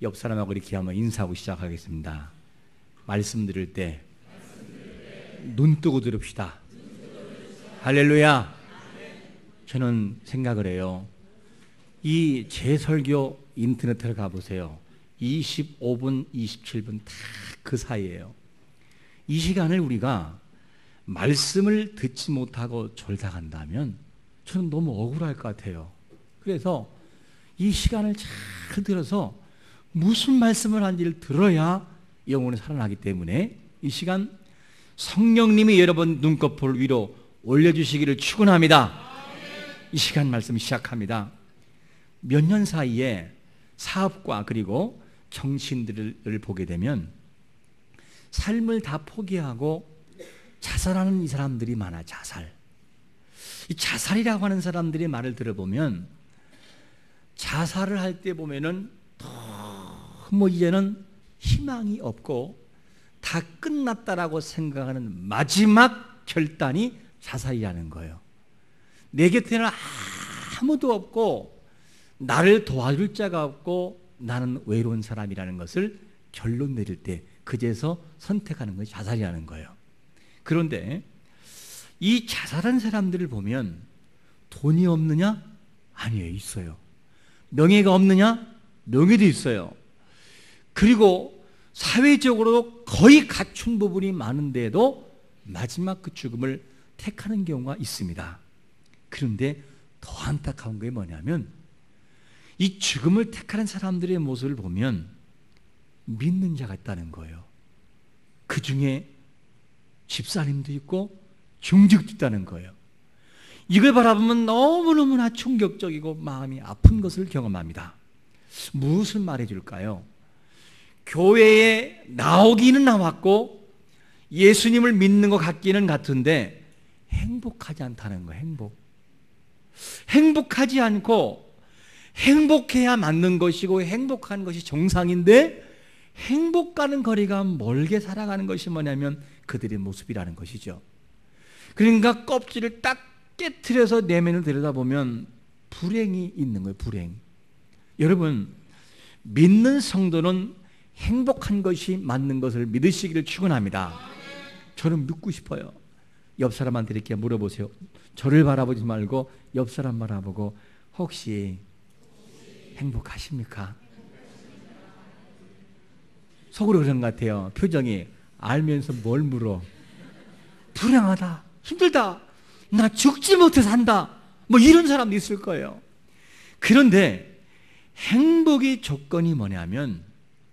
옆 사람하고 이렇게 한번 인사하고 시작하겠습니다. 말씀 들을 때 눈 뜨고 들읍시다. 할렐루야. 저는 생각을 해요. 이 제 설교 인터넷에 가보세요. 25분, 27분 다 그 사이예요. 이 시간을 우리가 말씀을 듣지 못하고 졸다 간다면 저는 너무 억울할 것 같아요. 그래서 이 시간을 잘 들어서 무슨 말씀을 하는지를 들어야 영혼이 살아나기 때문에 이 시간 성령님이 여러분 눈꺼풀 위로 올려주시기를 축원합니다. 이 시간 말씀 시작합니다. 몇 년 사이에 사업과 그리고 정치인들을 보게 되면 삶을 다 포기하고 자살하는 이 사람들이 많아. 자살. 이 자살이라고 하는 사람들의 말을 들어보면 자살을 할 때 보면은 너무 이제는 희망이 없고 다 끝났다라고 생각하는 마지막 결단이 자살이라는 거예요. 내 곁에는 아무도 없고 나를 도와줄 자가 없고 나는 외로운 사람이라는 것을 결론 내릴 때 그제서 선택하는 것이 자살이라는 거예요. 그런데 이 자살한 사람들을 보면 돈이 없느냐? 아니에요. 있어요. 명예가 없느냐? 명예도 있어요. 그리고 사회적으로 거의 갖춘 부분이 많은데도 마지막 그 죽음을 택하는 경우가 있습니다. 그런데 더 안타까운 게 뭐냐면 이 죽음을 택하는 사람들의 모습을 보면 믿는 자가 있다는 거예요. 그 중에 집사님도 있고 중직도 있다는 거예요. 이걸 바라보면 너무너무나 충격적이고 마음이 아픈 것을 경험합니다. 무엇을 말해줄까요? 교회에 나오기는 나왔고 예수님을 믿는 것 같기는 같은데 행복하지 않다는 거예요. 행복하지 않고 행복해야 맞는 것이고 행복한 것이 정상인데 행복과는 거리가 멀게 살아가는 것이 뭐냐면 그들의 모습이라는 것이죠. 그러니까 껍질을 딱 깨트려서 내면을 들여다보면 불행이 있는 거예요. 불행. 여러분, 믿는 성도는 행복한 것이 맞는 것을 믿으시기를 축원합니다. 저는 믿고 싶어요. 옆 사람한테 이렇게 물어보세요. 저를 바라보지 말고 옆 사람 바라보고 혹시 행복하십니까? 속으로 그런 것 같아요. 표정이. 알면서 뭘 물어? 불행하다, 힘들다, 나 죽지 못해 산다, 뭐 이런 사람도 있을 거예요. 그런데 행복의 조건이 뭐냐면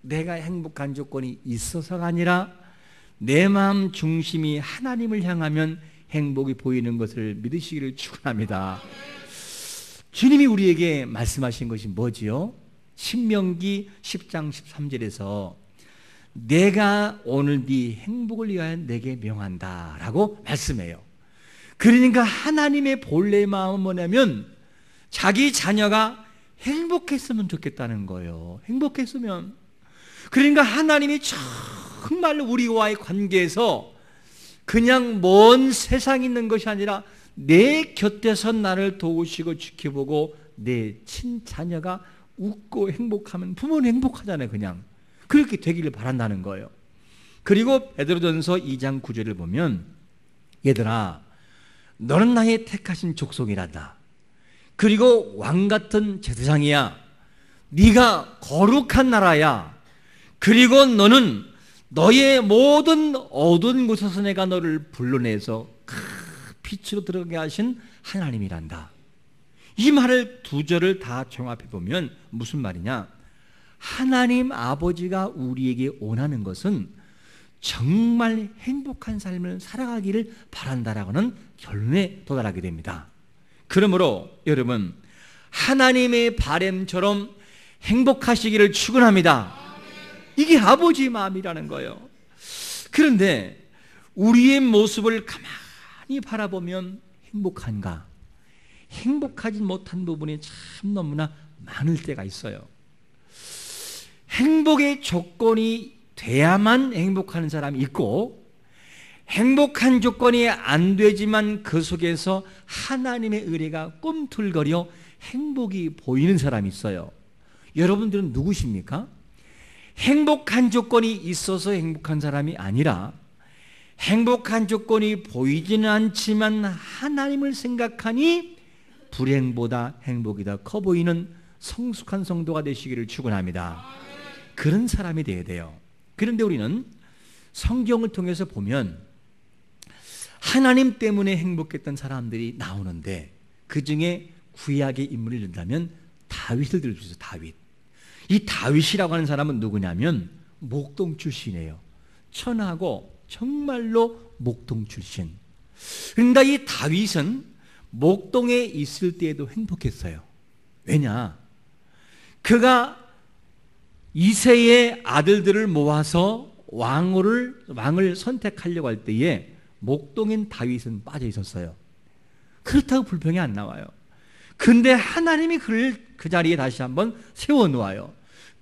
내가 행복한 조건이 있어서가 아니라 내 마음 중심이 하나님을 향하면 행복이 보이는 것을 믿으시기를 축원합니다. 주님이 우리에게 말씀하신 것이 뭐지요? 신명기 10장 13절에서 내가 오늘 네 행복을 위하여 내게 명한다 라고 말씀해요. 그러니까 하나님의 본래 마음은 뭐냐면 자기 자녀가 행복했으면 좋겠다는 거예요. 행복했으면. 그러니까 하나님이 정말 우리와의 관계에서 그냥 먼 세상에 있는 것이 아니라 내 곁에서 나를 도우시고 지켜보고 내 친자녀가 웃고 행복하면 부모는 행복하잖아요. 그냥 그렇게 되기를 바란다는 거예요. 그리고 베드로전서 2장 9절을 보면 얘들아 너는 나의 택하신 족속이란다. 그리고 왕같은 제사장이야. 네가 거룩한 나라야. 그리고 너는 너의 모든 어두운 곳에서 내가 너를 불러내서 빛으로 들어가게 하신 하나님이란다. 이 말을 두 절을 다 종합해 보면 무슨 말이냐? 하나님 아버지가 우리에게 원하는 것은 정말 행복한 삶을 살아가기를 바란다라고는 결론에 도달하게 됩니다. 그러므로 여러분 하나님의 바램처럼 행복하시기를 축원합니다. 이게 아버지의 마음이라는 거예요. 그런데 우리의 모습을 가만히 바라보면 행복한가? 행복하지 못한 부분이 참 너무나 많을 때가 있어요. 행복의 조건이 돼야만 행복한 사람이 있고 행복한 조건이 안 되지만 그 속에서 하나님의 의뢰가 꿈틀거려 행복이 보이는 사람이 있어요. 여러분들은 누구십니까? 행복한 조건이 있어서 행복한 사람이 아니라 행복한 조건이 보이지는 않지만 하나님을 생각하니 불행보다 행복이 더 커 보이는 성숙한 성도가 되시기를 축원합니다. 그런 사람이 되어야 돼요. 그런데 우리는 성경을 통해서 보면 하나님 때문에 행복했던 사람들이 나오는데 그 중에 구약의 인물을 든다면 다윗을 들 수 있어요. 다윗. 이 다윗이라고 하는 사람은 누구냐면 목동 출신이에요. 천하고 정말로 목동 출신. 그러니까 이 다윗은 목동에 있을 때에도 행복했어요. 왜냐? 그가 이새의 아들들을 모아서 왕을 선택하려고 할 때에 목동인 다윗은 빠져 있었어요. 그렇다고 불평이 안 나와요. 근데 하나님이 그를 그 자리에 다시 한번 세워놓아요.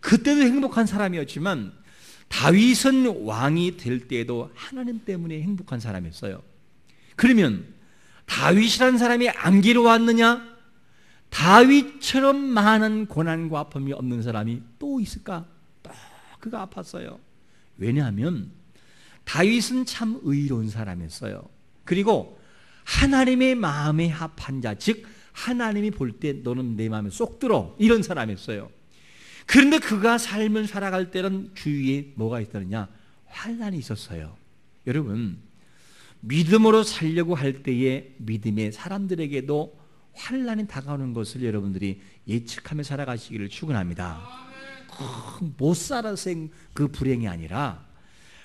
그때도 행복한 사람이었지만 다윗은 왕이 될 때에도 하나님 때문에 행복한 사람이었어요. 그러면 다윗이라는 사람이 안기로웠느냐? 다윗처럼 많은 고난과 아픔이 없는 사람이 또 있을까? 또 그가 아팠어요. 왜냐하면 다윗은 참 의로운 사람이었어요. 그리고 하나님의 마음에 합한 자, 즉 하나님이 볼 때 너는 내 마음에 쏙 들어, 이런 사람이었어요. 그런데 그가 삶을 살아갈 때는 주위에 뭐가 있었느냐? 환난이 있었어요. 여러분, 믿음으로 살려고 할 때에 믿음의 사람들에게도 환난이 다가오는 것을 여러분들이 예측하며 살아가시기를 축원합니다. 못 살아서 그 불행이 아니라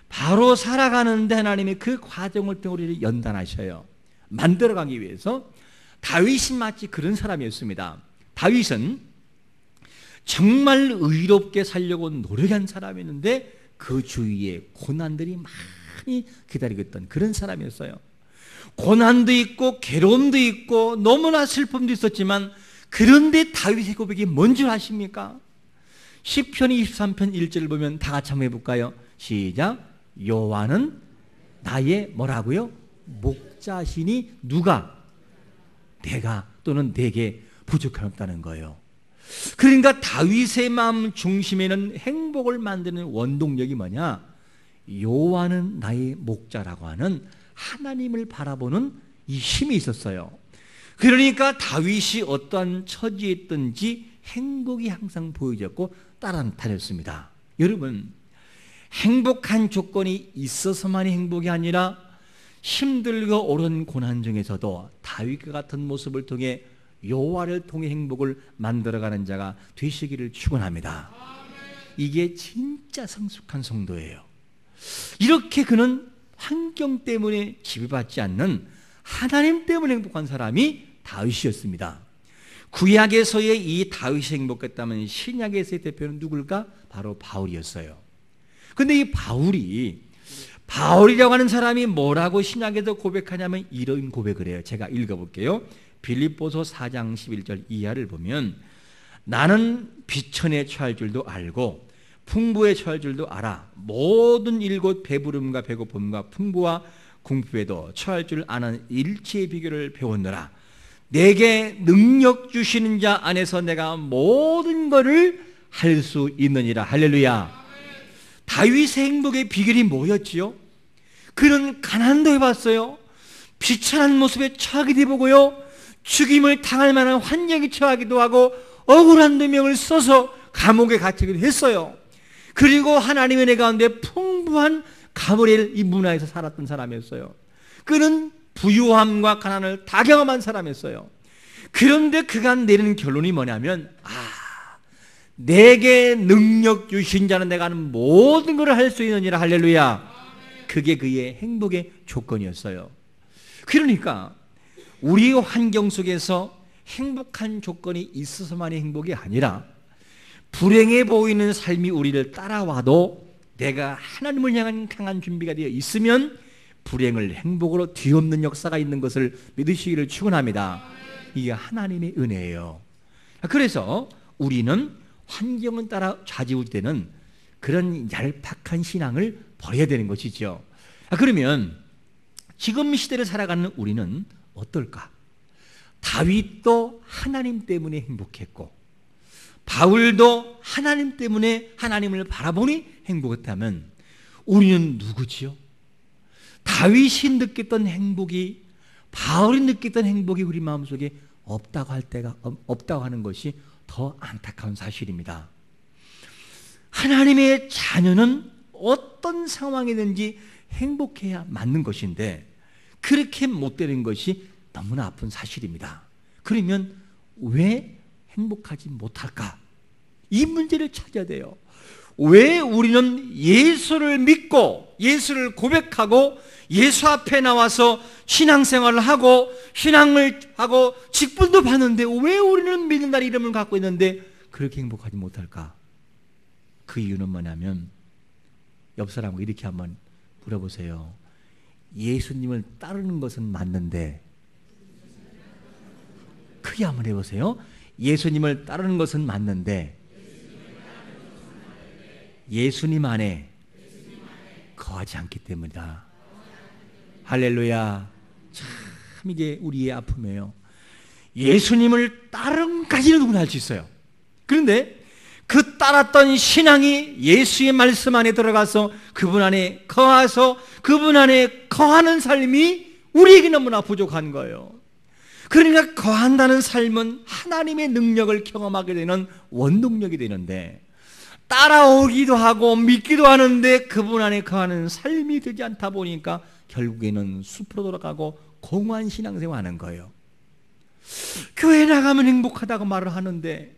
바로 살아가는데 하나님이 그 과정을 통해 우리를 연단하셔요. 만들어가기 위해서. 다윗이 마치 그런 사람이었습니다. 다윗은 정말 의롭게 살려고 노력한 사람이었는데 그 주위에 고난들이 많이 기다리고 있던 그런 사람이었어요. 고난도 있고 괴로움도 있고 너무나 슬픔도 있었지만 그런데 다윗의 고백이 뭔 줄 아십니까? 시편 23편 1절을 보면 다 같이 한번 해볼까요? 시작. 여호와는 나의 뭐라고요? 목자시니 누가? 내가 또는 내게 부족함이 없다는 거예요. 그러니까 다윗의 마음 중심에는 행복을 만드는 원동력이 뭐냐? 여호와는 나의 목자라고 하는 하나님을 바라보는 이 힘이 있었어요. 그러니까 다윗이 어떠한 처지에 있든지 행복이 항상 보여졌고 따라다녔습니다. 여러분, 행복한 조건이 있어서만이 행복이 아니라 힘들고 어려운 고난 중에서도 다윗과 같은 모습을 통해 여호와를 통해 행복을 만들어가는 자가 되시기를 축원합니다. 이게 진짜 성숙한 성도예요. 이렇게 그는 환경 때문에 지배받지 않는 하나님 때문에 행복한 사람이 다윗이었습니다. 구약에서의 이 다윗이 행복했다면 신약에서의 대표는 누굴까? 바로 바울이었어요. 그런데 이 바울이라고 하는 사람이 뭐라고 신약에서 고백하냐면 이런 고백을 해요. 제가 읽어볼게요. 빌립보서 4장 11절 이하를 보면 나는 비천에 처할 줄도 알고 풍부에 처할 줄도 알아. 모든 일곧 배부름과 배고픔과 풍부와 궁핍에도 처할 줄 아는 일체의 비결을 배웠노라. 내게 능력 주시는 자 안에서 내가 모든 것을 할 수 있느니라. 할렐루야. 다윗의 행복의 비결이 뭐였지요? 그는 가난도 해봤어요. 비천한 모습에 처하기도 해보고요. 죽임을 당할 만한 환경에 처하기도 하고 억울한 누명을 써서 감옥에 갇히기도 했어요. 그리고 하나님의 은혜 가운데 풍부한 가브리엘 이 문화에서 살았던 사람이었어요. 그는 부유함과 가난을 다 경험한 사람이었어요. 그런데 그가 내리는 결론이 뭐냐면 내게 능력 주신 자는 내가 하는 모든 것을 할 수 있느니라. 할렐루야. 그게 그의 행복의 조건이었어요. 그러니까 우리 환경 속에서 행복한 조건이 있어서만이 행복이 아니라 불행해 보이는 삶이 우리를 따라와도 내가 하나님을 향한 강한 준비가 되어 있으면 불행을 행복으로 뒤엎는 역사가 있는 것을 믿으시기를 축원합니다. 이게 하나님의 은혜예요. 그래서 우리는 환경은 따라 좌지우지되는 그런 얄팍한 신앙을 버려야 되는 것이죠. 그러면 지금 시대를 살아가는 우리는 어떨까? 다윗도 하나님 때문에 행복했고 바울도 하나님 때문에 하나님을 바라보니 행복했다면 우리는 누구지요? 다윗이 느꼈던 행복이, 바울이 느꼈던 행복이 우리 마음속에 없다고 하는 것이 더 안타까운 사실입니다. 하나님의 자녀는 어떤 상황이든지 행복해야 맞는 것인데 그렇게 못 되는 것이 너무나 아픈 사실입니다. 그러면 왜 행복하지 못할까? 이 문제를 찾아야 돼요. 왜 우리는 예수를 믿고 예수를 고백하고 예수 앞에 나와서 신앙생활을 하고 신앙을 하고 직분도 받는데 왜 우리는 믿는다는 이름을 갖고 있는데 그렇게 행복하지 못할까? 그 이유는 뭐냐면 옆 사람과 이렇게 한번 물어보세요. 예수님을 따르는 것은 맞는데, 크게 한번 해보세요. 예수님을 따르는 것은 맞는데 예수님 안에 거하지 않기 때문이다. 할렐루야. 참 이게 우리의 아픔이에요. 예수님을 따름까지는 누구나 할 수 있어요. 그런데 그 따랐던 신앙이 예수의 말씀 안에 들어가서 그분 안에 거하서 그분 안에 거하는 삶이 우리에게 너무나 부족한 거예요. 그러니까 거한다는 삶은 하나님의 능력을 경험하게 되는 원동력이 되는데 따라오기도 하고 믿기도 하는데 그분 안에 거하는 삶이 되지 않다 보니까 결국에는 숲으로 돌아가고 공허한 신앙생활 하는 거예요. 교회 나가면 행복하다고 말을 하는데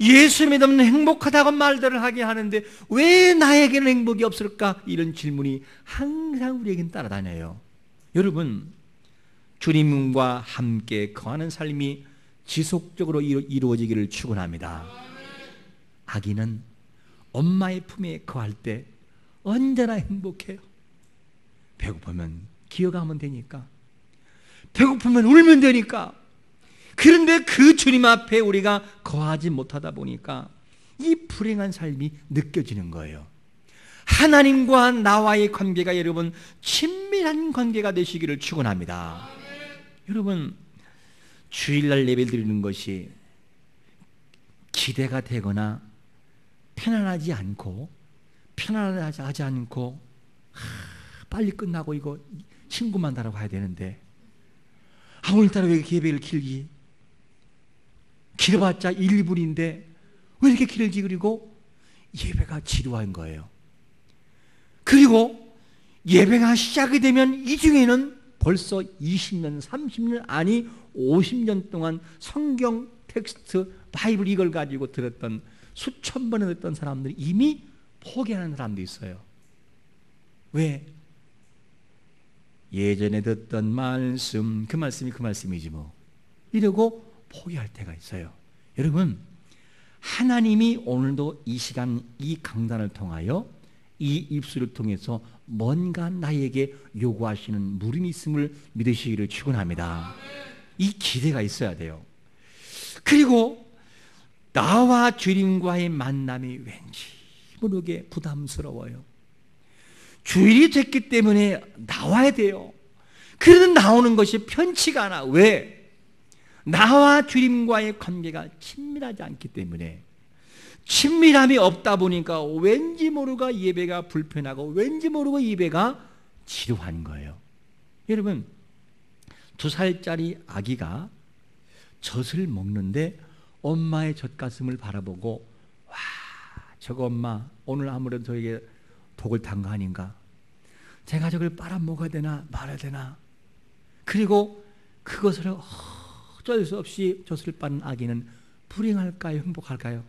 예수 믿으면 행복하다고 말들을 하게 하는데 왜 나에게는 행복이 없을까? 이런 질문이 항상 우리에겐 따라다녀요. 여러분, 주님과 함께 거하는 삶이 지속적으로 이루어지기를 축원합니다. 아기는 엄마의 품에 거할 때 언제나 행복해요. 배고프면 기어가면 되니까, 배고프면 울면 되니까. 그런데 그 주님 앞에 우리가 거하지 못하다 보니까 이 불행한 삶이 느껴지는 거예요. 하나님과 나와의 관계가 여러분 친밀한 관계가 되시기를 축원합니다. 여러분, 주일날 예배 드리는 것이 기대가 되거나 편안하지 않고 빨리 끝나고 이거 친구 만나러 가야 되는데 오늘따라 왜 이렇게 예배를 길기? 길어봤자 1분인데 왜 이렇게 길지? 그리고 예배가 지루한 거예요. 그리고 예배가 시작이 되면 이 중에는 벌써 20년, 30년, 아니 50년 동안 성경 텍스트, 바이블 이걸 가지고 들었던 수천 번에 듣던 사람들이 이미 포기하는 사람도 있어요. 왜? 예전에 듣던 말씀, 그 말씀이 그 말씀이지 뭐 이러고 포기할 때가 있어요. 여러분, 하나님이 오늘도 이 시간 이 강단을 통하여 이 입술을 통해서 뭔가 나에게 요구하시는 물음이 있음을 믿으시기를 축원합니다. 이 기대가 있어야 돼요. 그리고 나와 주님과의 만남이 왠지 모르게 부담스러워요. 주일이 됐기 때문에 나와야 돼요. 그래도 나오는 것이 편치가 않아. 왜? 나와 주님과의 관계가 친밀하지 않기 때문에. 친밀함이 없다 보니까 왠지 모르고 예배가 불편하고 왠지 모르고 예배가 지루한 거예요. 여러분, 2살짜리 아기가 젖을 먹는데 엄마의 젖가슴을 바라보고 와, 저거 엄마 오늘 아무래도 저에게 독을 탄 거 아닌가? 제가 저걸 빨아먹어야 되나 말아야 되나? 그리고 그것을 어쩔 수 없이 젖을 빠는 아기는 불행할까요? 행복할까요?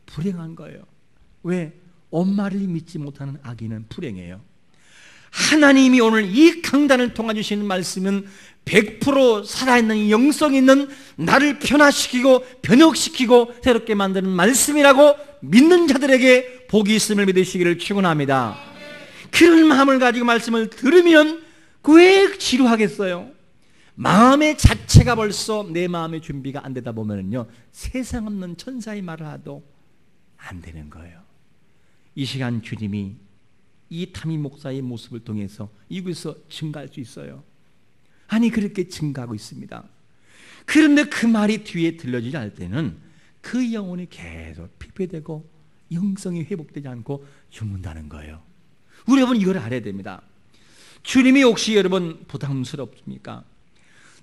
불행한 거예요. 왜? 엄마를 믿지 못하는 아기는 불행해요. 하나님이 오늘 이 강단을 통해 주시는 말씀은 100% 살아있는 영성 있는 나를 변화시키고 변혁시키고 새롭게 만드는 말씀이라고 믿는 자들에게 복이 있음을 믿으시기를 축원합니다. 그런 마음을 가지고 말씀을 들으면 왜 지루하겠어요? 마음의 자체가 벌써 내 마음의 준비가 안 되다 보면요 세상 없는 천사의 말을 하도 안 되는 거예요. 이 시간 주님이 이 타미 목사의 모습을 통해서 이곳에서 증가할 수 있어요. 아니 그렇게 증가하고 있습니다. 그런데 그 말이 뒤에 들려지지 않을 때는 그 영혼이 계속 피폐되고 영성이 회복되지 않고 죽는다는 거예요. 우리 여러분 이걸 알아야 됩니다. 주님이 혹시 여러분 부담스럽습니까?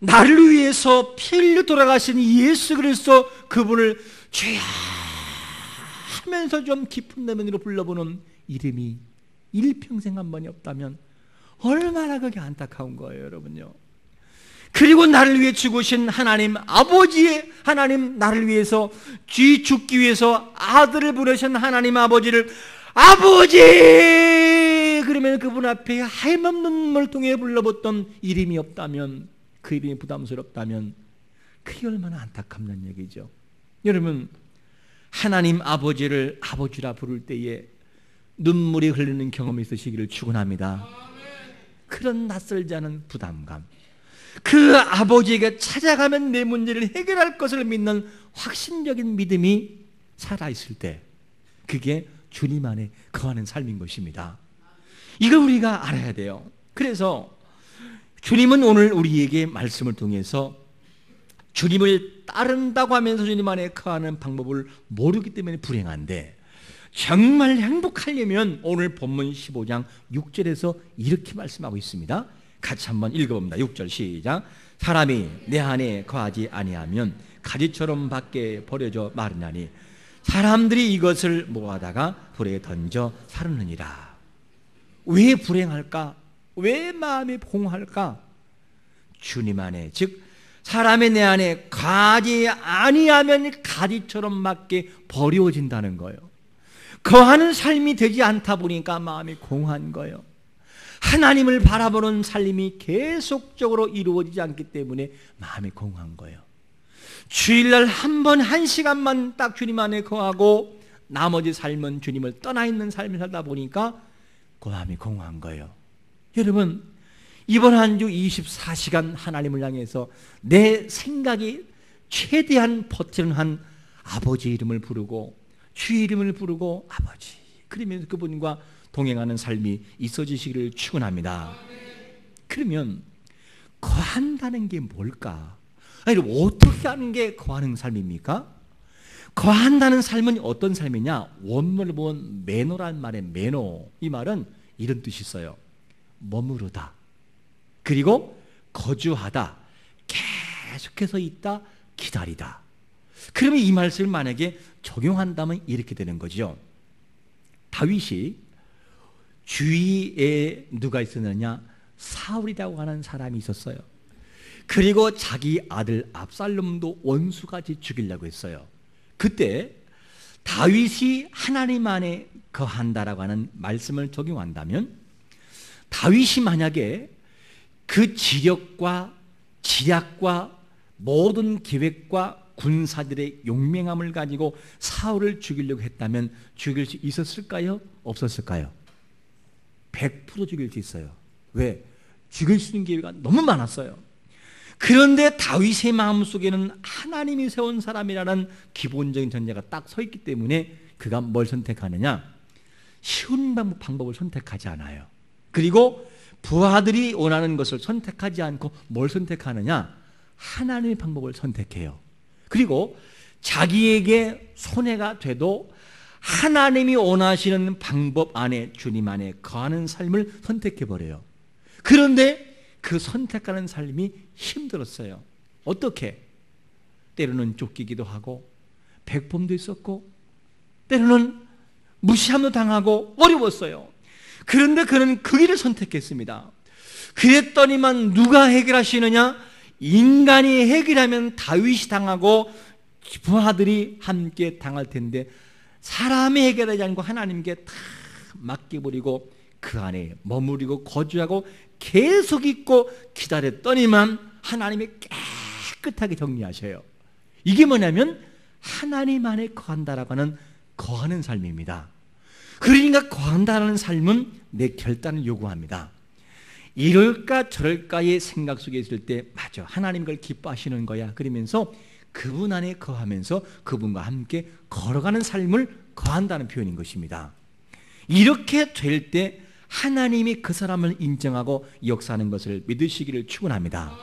나를 위해서 피 흘려 돌아가신 예수 그리스도 그분을 주야 하면서 좀 깊은 내면으로 불러보는 이름이 일평생 한 번이 없다면 얼마나 그게 안타까운 거예요, 여러분요. 그리고 나를 위해 죽으신 하나님 아버지의 하나님, 나를 위해서 죽기 위해서 아들을 보내신 하나님 아버지를 아버지 그러면 그분 앞에 하염없는 눈물을 통해 불러봤던 이름이 없다면, 그 이름이 부담스럽다면 그게 얼마나 안타깝는 얘기죠. 여러분, 하나님 아버지를 아버지라 부를 때에 눈물이 흐르는 경험이 있으시기를 축원합니다. 그런 낯설지 않은 부담감, 그 아버지에게 찾아가면 내 문제를 해결할 것을 믿는 확신적인 믿음이 살아있을 때 그게 주님 안에 거하는 삶인 것입니다. 이걸 우리가 알아야 돼요. 그래서 주님은 오늘 우리에게 말씀을 통해서 주님을 따른다고 하면서 주님 안에 거하는 방법을 모르기 때문에 불행한데, 정말 행복하려면 오늘 본문 15장 6절에서 이렇게 말씀하고 있습니다. 같이 한번 읽어봅니다. 6절 시작. 사람이 내 안에 거하지 아니하면 가지처럼 밖에 버려져 마르나니 사람들이 이것을 모아다가 불에 던져 사르느니라. 왜 불행할까? 왜 마음이 공허할까? 주님 안에, 즉 사람의 내 안에 거하지 아니하면 가지처럼 밖에 버려진다는 거예요. 거하는 삶이 되지 않다 보니까 마음이 공허한 거예요. 하나님을 바라보는 삶이 계속적으로 이루어지지 않기 때문에 마음이 공허한 거예요. 주일날 한 번 1시간만 딱 주님 안에 거하고 나머지 삶은 주님을 떠나 있는 삶을 살다 보니까 그 마음이 공허한 거예요. 여러분, 이번 한 주 24시간 하나님을 향해서 내 생각이 최대한 버티는 한 아버지 이름을 부르고 주 이름을 부르고 아버지, 그러면서 그분과 동행하는 삶이 있어지시기를 축원합니다. 그러면 거한다는 게 뭘까? 아니, 어떻게 하는 게 거하는 삶입니까? 거한다는 삶은 어떤 삶이냐? 원문을 보면 매노란 말의 매노, 이 말은 이런 뜻이 있어요. 머무르다, 그리고 거주하다, 계속해서 있다, 기다리다. 그러면 이 말씀을 만약에 적용한다면 이렇게 되는 거죠. 다윗이 주위에 누가 있었느냐? 사울이라고 하는 사람이 있었어요. 그리고 자기 아들 압살롬도 원수같이 죽이려고 했어요. 그때 다윗이 하나님 안에 거한다라고 하는 말씀을 적용한다면, 다윗이 만약에 그 지력과 지략과 모든 계획과 군사들의 용맹함을 가지고 사울을 죽이려고 했다면 죽일 수 있었을까요? 없었을까요? 100% 죽일 수 있어요. 왜? 죽일 수 있는 기회가 너무 많았어요. 그런데 다윗의 마음속에는 하나님이 세운 사람이라는 기본적인 전제가 딱 서 있기 때문에 그가 뭘 선택하느냐? 쉬운 방법을 선택하지 않아요. 그리고 부하들이 원하는 것을 선택하지 않고 뭘 선택하느냐? 하나님의 방법을 선택해요. 그리고 자기에게 손해가 돼도 하나님이 원하시는 방법 안에, 주님 안에 거하는 삶을 선택해버려요. 그런데 그 선택하는 삶이 힘들었어요. 어떻게? 때로는 쫓기기도 하고 백범도 있었고 때로는 무시함도 당하고 어려웠어요. 그런데 그는 그 길을 선택했습니다. 그랬더니만 누가 해결하시느냐? 인간이 해결하면 다윗이 당하고 부하들이 함께 당할 텐데 사람이 해결하지 않고 하나님께 다 맡겨버리고 그 안에 머무르고 거주하고 계속 있고 기다렸더니만 하나님이 깨끗하게 정리하셔요. 이게 뭐냐면 하나님 안에 거한다라고 하는 거하는 삶입니다. 그러니까 거한다는 삶은 내 결단을 요구합니다. 이럴까 저럴까의 생각 속에 있을 때 맞아, 하나님 그걸 기뻐하시는 거야 그러면서 그분 안에 거하면서 그분과 함께 걸어가는 삶을 거한다는 표현인 것입니다. 이렇게 될 때 하나님이 그 사람을 인정하고 역사하는 것을 믿으시기를 축원합니다.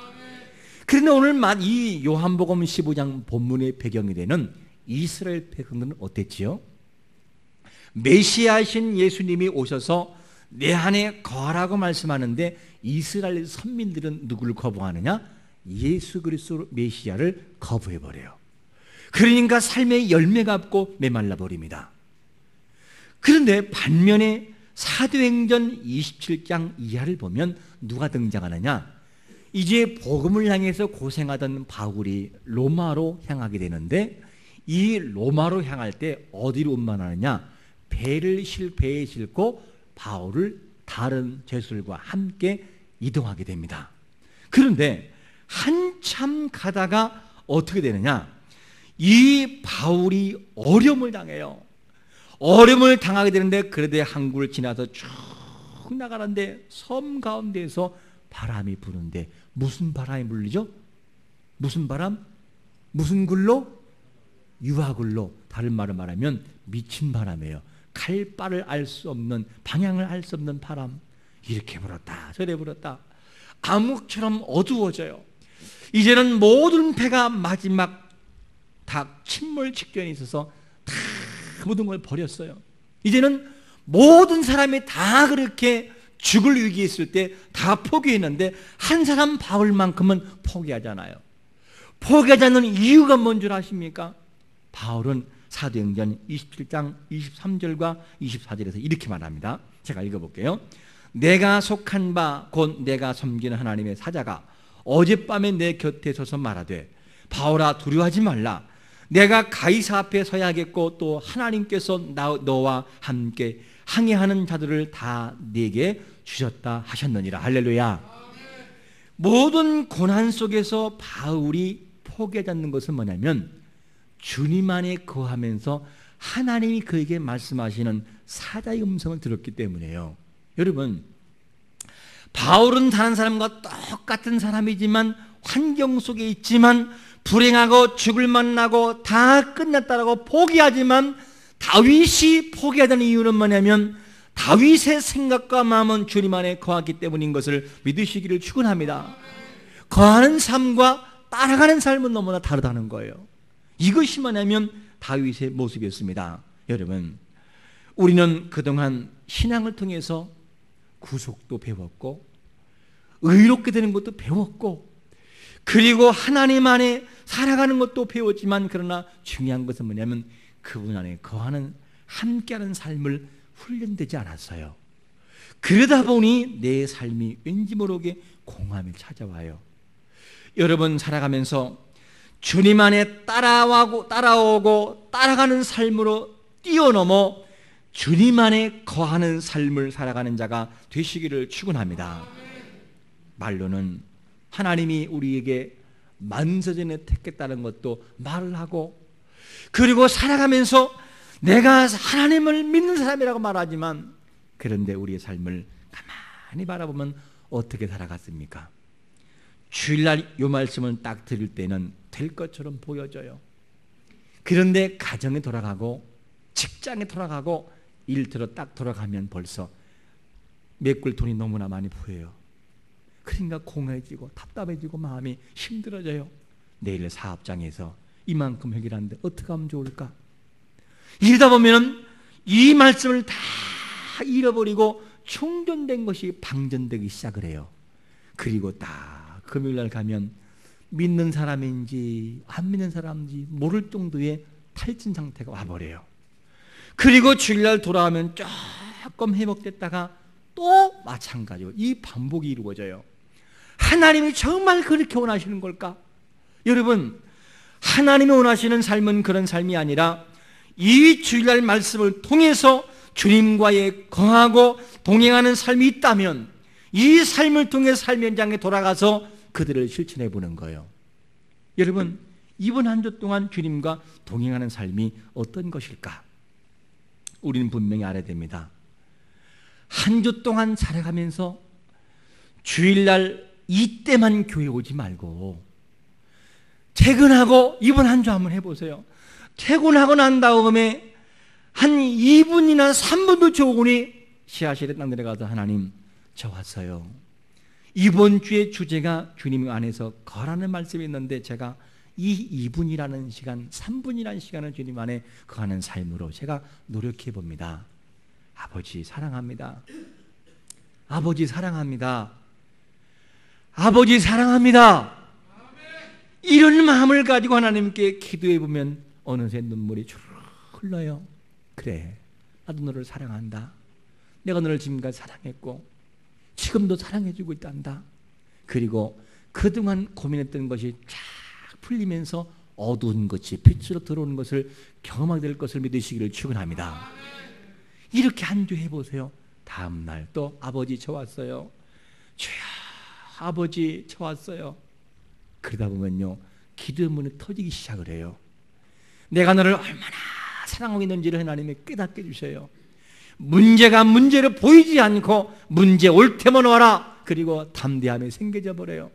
그런데 오늘 이 요한복음 15장 본문의 배경이 되는 이스라엘 백성들은 어땠지요? 메시아신 예수님이 오셔서 내 안에 거하라고 말씀하는데 이스라엘 선민들은 누구를 거부하느냐? 예수 그리스도 메시아를 거부해버려요. 그러니까 삶의 열매가 없고 메말라 버립니다. 그런데 반면에 사도행전 27장 이하를 보면 누가 등장하느냐? 이제 복음을 향해서 고생하던 바울이 로마로 향하게 되는데 이 로마로 향할 때 어디로 운반하느냐? 배에 싣고 바울을 다른 죄수들과 함께 이동하게 됩니다. 그런데 한참 가다가 어떻게 되느냐? 이 바울이 어려움을 당해요. 어려움을 당하게 되는데 그러되 항구를 지나서 쭉 나가는데 섬 가운데에서 바람이 부는데 무슨 바람이 불리죠? 무슨 바람? 무슨 굴로? 유화굴로. 다른 말로 말하면 미친 바람이에요. 갈 바를 알 수 없는, 방향을 알 수 없는 바람. 이렇게 불었다 저래 불었다. 암흑처럼 어두워져요. 이제는 모든 배가 마지막 다 침몰 직전에 있어서 다 모든 걸 버렸어요. 이제는 모든 사람이 다 그렇게 죽을 위기에 있을 때 다 포기했는데 한 사람 바울만큼은 포기하잖아요. 포기하지 않는 이유가 뭔 줄 아십니까? 바울은 사도행전 27장 23절과 24절에서 이렇게 말합니다. 제가 읽어볼게요. 내가 속한 바 곧 내가 섬기는 하나님의 사자가 어젯밤에 내 곁에 서서 말하되 바울아 두려워하지 말라. 내가 가이사 앞에 서야겠고 또 하나님께서 너와 함께 항해하는 자들을 다 네게 주셨다 하셨느니라. 할렐루야. 모든 고난 속에서 바울이 포기하지 않는 것은 뭐냐면 주님 안에 거하면서 하나님이 그에게 말씀하시는 사자의 음성을 들었기 때문에요. 여러분, 바울은 다른 사람과 똑같은 사람이지만 환경 속에 있지만 불행하고 죽을 만나고 다 끝났다라고 포기하지만 다윗이 포기하던 이유는 뭐냐면 다윗의 생각과 마음은 주님 안에 거하기 때문인 것을 믿으시기를 축원합니다. 거하는 삶과 따라가는 삶은 너무나 다르다는 거예요. 이것이 뭐냐면 다윗의 모습이었습니다. 여러분, 우리는 그동안 신앙을 통해서 구속도 배웠고 의롭게 되는 것도 배웠고 그리고 하나님 안에 살아가는 것도 배웠지만 그러나 중요한 것은 뭐냐면 그분 안에 거하는 함께하는 삶을 훈련되지 않았어요. 그러다 보니 내 삶이 왠지 모르게 공허함이 찾아와요. 여러분 살아가면서 주님 안에 따라오고 따라가는 삶으로 뛰어넘어 주님 안에 거하는 삶을 살아가는 자가 되시기를 축원합니다. 말로는 하나님이 우리에게 만세전에 택했다는 것도 말을 하고 그리고 살아가면서 내가 하나님을 믿는 사람이라고 말하지만 그런데 우리의 삶을 가만히 바라보면 어떻게 살아갔습니까? 주일날 이 말씀을 딱 들을 때는 될 것처럼 보여져요. 그런데 가정에 돌아가고 직장에 돌아가고 일터로 딱 돌아가면 벌써 메꿀 돈이 너무나 많이 보여요. 그러니까 공허해지고 답답해지고 마음이 힘들어져요. 내일 사업장에서 이만큼 해결하는데 어떻게 하면 좋을까? 이러다 보면 이 말씀을 다 잃어버리고 충전된 것이 방전되기 시작을 해요. 그리고 딱 금요일날 가면 믿는 사람인지 안 믿는 사람인지 모를 정도의 탈진 상태가 와버려요. 그리고 주일날 돌아오면 조금 회복됐다가 또 마찬가지로 이 반복이 이루어져요. 하나님이 정말 그렇게 원하시는 걸까? 여러분, 하나님이 원하시는 삶은 그런 삶이 아니라 이 주일날 말씀을 통해서 주님과의 거하고 동행하는 삶이 있다면 이 삶을 통해 삶 현장에 돌아가서 그들을 실천해 보는 거예요. 여러분, 이번 한 주 동안 주님과 동행하는 삶이 어떤 것일까? 우리는 분명히 알아야 됩니다. 한 주 동안 살아가면서 주일날 이때만 교회 오지 말고 퇴근하고 이번 한 주 한번 해보세요. 퇴근하고 난 다음에 한 2분이나 3분도 좋으니 지하실에 딱 내려가서 하나님 저 왔어요. 이번 주의 주제가 주님 안에서 거라는 말씀이 있는데 제가 이 2분이라는 시간, 3분이라는 시간을 주님 안에 거하는 삶으로 제가 노력해 봅니다. 아버지 사랑합니다. 아버지 사랑합니다. 아버지 사랑합니다. 이런 마음을 가지고 하나님께 기도해 보면 어느새 눈물이 주르륵 흘러요. 그래, 나도 너를 사랑한다. 내가 너를 지금까지 사랑했고 지금도 사랑해주고 있단다. 그리고 그동안 고민했던 것이 쫙 풀리면서 어두운 것이 빛으로 들어오는 것을 경험하게 될 것을 믿으시기를 축원합니다. 이렇게 한 주 해보세요. 다음 날 또 아버지 저 왔어요. 주여 아버지 저 왔어요. 그러다 보면요 기도의 문이 터지기 시작을 해요. 내가 너를 얼마나 사랑하고 있는지를 하나님이 깨닫게 해주셔요. 문제가 문제로 보이지 않고 문제 올 때만 와라. 그리고 담대함이 생겨져 버려요.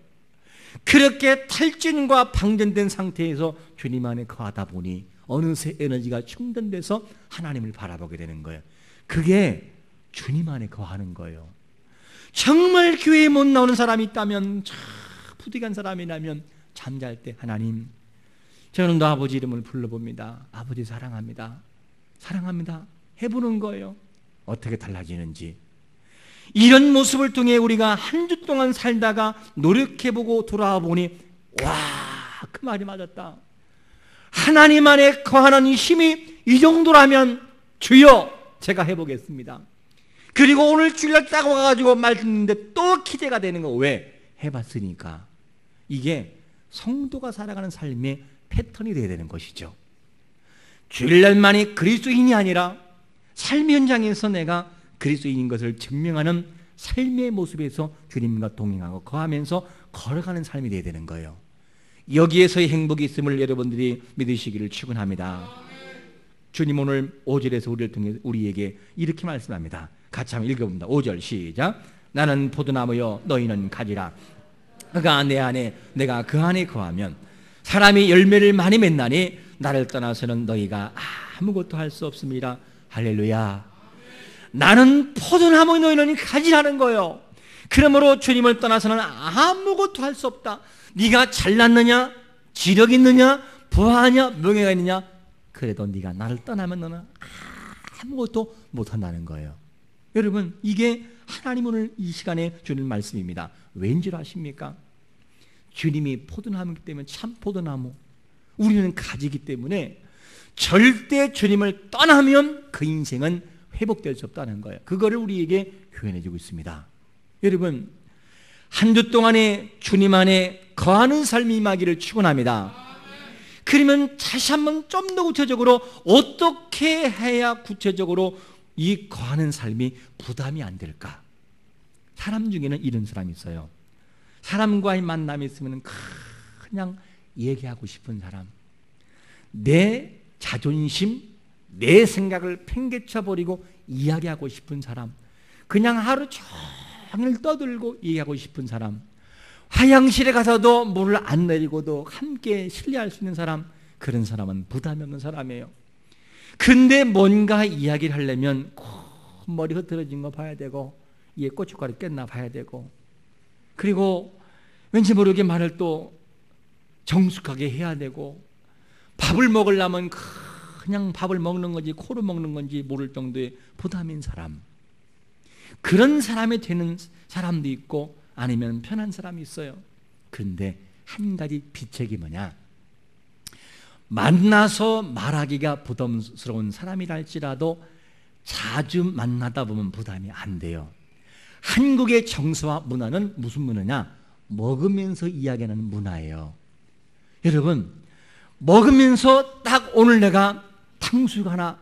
그렇게 탈진과 방전된 상태에서 주님 안에 거하다 보니 어느새 에너지가 충전돼서 하나님을 바라보게 되는 거예요. 그게 주님 안에 거하는 거예요. 정말 교회에 못 나오는 사람이 있다면, 부득이한 사람이라면 잠잘 때 하나님, 저는 너 아버지 이름을 불러봅니다. 아버지 사랑합니다. 사랑합니다. 해보는 거예요. 어떻게 달라지는지. 이런 모습을 통해 우리가 한 주 동안 살다가 노력해보고 돌아와 보니 와, 그 말이 맞았다. 하나님 안에 거하는 이 힘이 이 정도라면 주여 제가 해보겠습니다. 그리고 오늘 주일날 딱 와가지고 말 듣는데 또 기대가 되는 거. 왜? 해봤으니까. 이게 성도가 살아가는 삶의 패턴이 되어야 되는 것이죠. 주일날만이 그리스도인이 아니라 삶의 현장에서 내가 그리스도인인 것을 증명하는 삶의 모습에서 주님과 동행하고 거하면서 걸어가는 삶이 되어야 되는 거예요. 여기에서의 행복이 있음을 여러분들이 믿으시기를 축원합니다. 주님 오늘 5절에서 우리를 통해 우리에게 이렇게 말씀합니다. 같이 한번 읽어봅니다. 5절 시작. 나는 포도나무여 너희는 가지라. 그가 내 안에 내가 그 안에 거하면 사람이 열매를 많이 맺나니 나를 떠나서는 너희가 아무것도 할 수 없습니다. 할렐루야. 나는 포도나무 너희는 가지라는 거예요. 그러므로 주님을 떠나서는 아무것도 할 수 없다. 네가 잘났느냐, 지력 있느냐, 부하냐, 명예가 있느냐, 그래도 네가 나를 떠나면 너는 아무것도 못한다는 거예요. 여러분, 이게 하나님 오늘 이 시간에 주는 말씀입니다. 왠 줄 아십니까? 주님이 포도나무이기 때문에 참 포도나무, 우리는 가지기 때문에 절대 주님을 떠나면 그 인생은 회복될 수 없다는 거예요. 그거를 우리에게 표현해주고 있습니다. 여러분, 한 주 동안에 주님 안에 거하는 삶이 임하기를 축원합니다. 그러면 다시 한번 좀 더 구체적으로 어떻게 해야 구체적으로 이 거하는 삶이 부담이 안 될까? 사람 중에는 이런 사람이 있어요. 사람과의 만남이 있으면 그냥 얘기하고 싶은 사람, 내 자존심, 내 생각을 팽개쳐버리고 이야기하고 싶은 사람, 그냥 하루 종일 떠들고 얘기하고 싶은 사람, 화장실에 가서도 물을 안 내리고도 함께 신뢰할 수 있는 사람, 그런 사람은 부담이 없는 사람이에요. 근데 뭔가 이야기를 하려면 머리 흐트러진 거 봐야 되고, 얘 고춧가루 깼나 봐야 되고, 그리고 왠지 모르게 말을 또 정숙하게 해야 되고, 밥을 먹으려면 그냥 밥을 먹는 건지 코로 먹는 건지 모를 정도의 부담인 사람, 그런 사람이 되는 사람도 있고 아니면 편한 사람이 있어요. 그런데 한 가지 비책이 뭐냐? 만나서 말하기가 부담스러운 사람이랄지라도 자주 만나다 보면 부담이 안 돼요. 한국의 정서와 문화는 무슨 문화냐? 먹으면서 이야기하는 문화예요. 여러분, 먹으면서 딱 오늘 내가 탕수육 하나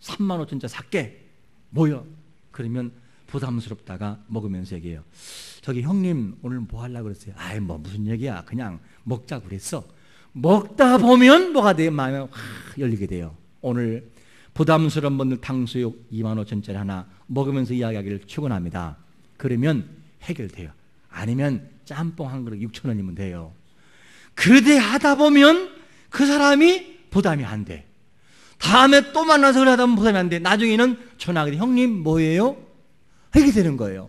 35,000원짜리 살게. 뭐요? 그러면 부담스럽다가 먹으면서 얘기해요. 저기 형님 오늘 뭐 하려고 그랬어요? 아이 뭐 무슨 얘기야. 그냥 먹자고 그랬어. 먹다 보면 뭐가 돼요? 마음이 확 열리게 돼요. 오늘 부담스러운 분들 탕수육 25,000원짜리 하나 먹으면서 이야기하기를 축원합니다. 그러면 해결돼요. 아니면 짬뽕 한 그릇 6,000원이면 돼요. 그러되 하다 보면 그 사람이 부담이 안 돼. 다음에 또 만나서 그래 하다 보면 부담이 안 돼. 나중에는 전화하게 돼. 형님 뭐예요? 이렇게 되는 거예요.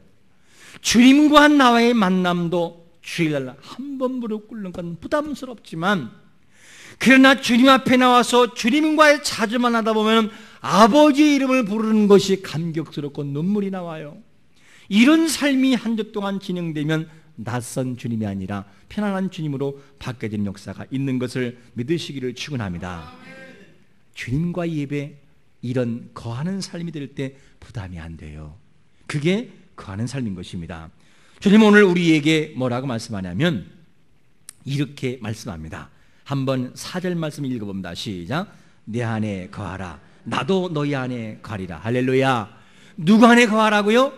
주님과 나와의 만남도 주일날 한 번 무릎 꿇는 건 부담스럽지만 그러나 주님 앞에 나와서 주님과의 자주만 하다 보면 아버지의 이름을 부르는 것이 감격스럽고 눈물이 나와요. 이런 삶이 한 주 동안 진행되면 낯선 주님이 아니라 편안한 주님으로 바뀌어지는 역사가 있는 것을 믿으시기를 축원합니다. 주님과 예배, 이런 거하는 삶이 될 때 부담이 안 돼요. 그게 거하는 삶인 것입니다. 주님 오늘 우리에게 뭐라고 말씀하냐면 이렇게 말씀합니다. 한번 4절 말씀 읽어봅니다. 시작. 내 안에 거하라. 나도 너희 안에 거하리라. 할렐루야. 누구 안에 거하라고요?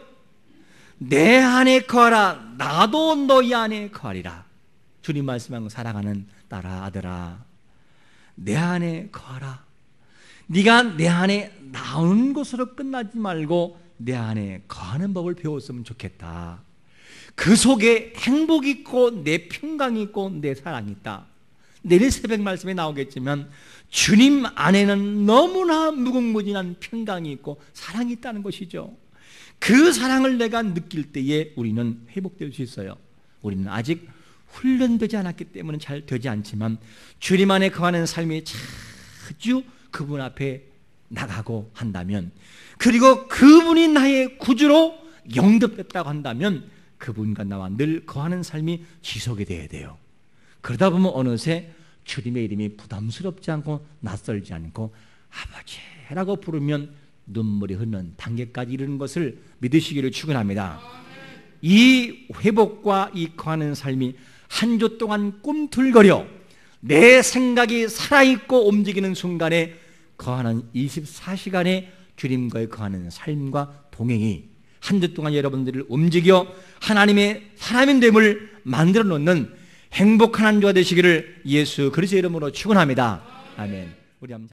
내 안에 거하라. 나도 너희 안에 거하리라. 주님 말씀하고 사랑하는 딸아, 아들아, 내 안에 거하라. 네가 내 안에 나오는 것으로 끝나지 말고 내 안에 거하는 법을 배웠으면 좋겠다. 그 속에 행복이 있고 내 평강이 있고 내 사랑이 있다. 내일 새벽 말씀에 나오겠지만 주님 안에는 너무나 무궁무진한 평강이 있고 사랑이 있다는 것이죠. 그 사랑을 내가 느낄 때에 우리는 회복될 수 있어요. 우리는 아직 훈련되지 않았기 때문에 잘 되지 않지만 주님 안에 거하는 삶이 자주 그분 앞에 나가고 한다면, 그리고 그분이 나의 구주로 영접됐다고 한다면 그분과 나와 늘 거하는 삶이 지속이 돼야 돼요. 그러다 보면 어느새 주님의 이름이 부담스럽지 않고 낯설지 않고 아버지라고 부르면 눈물이 흐르는 단계까지 이르는 것을 믿으시기를 축원합니다. 이 회복과 이 거하는 삶이 한 주 동안 꿈틀거려 내 생각이 살아있고 움직이는 순간에 거하는 24시간의 주님과의 거하는 삶과 동행이 한 주 동안 여러분들을 움직여 하나님의 사람인 됨을 만들어 놓는 행복한 한 주가 되시기를 예수 그리스도의 이름으로 축원합니다. 아멘. 우리 한번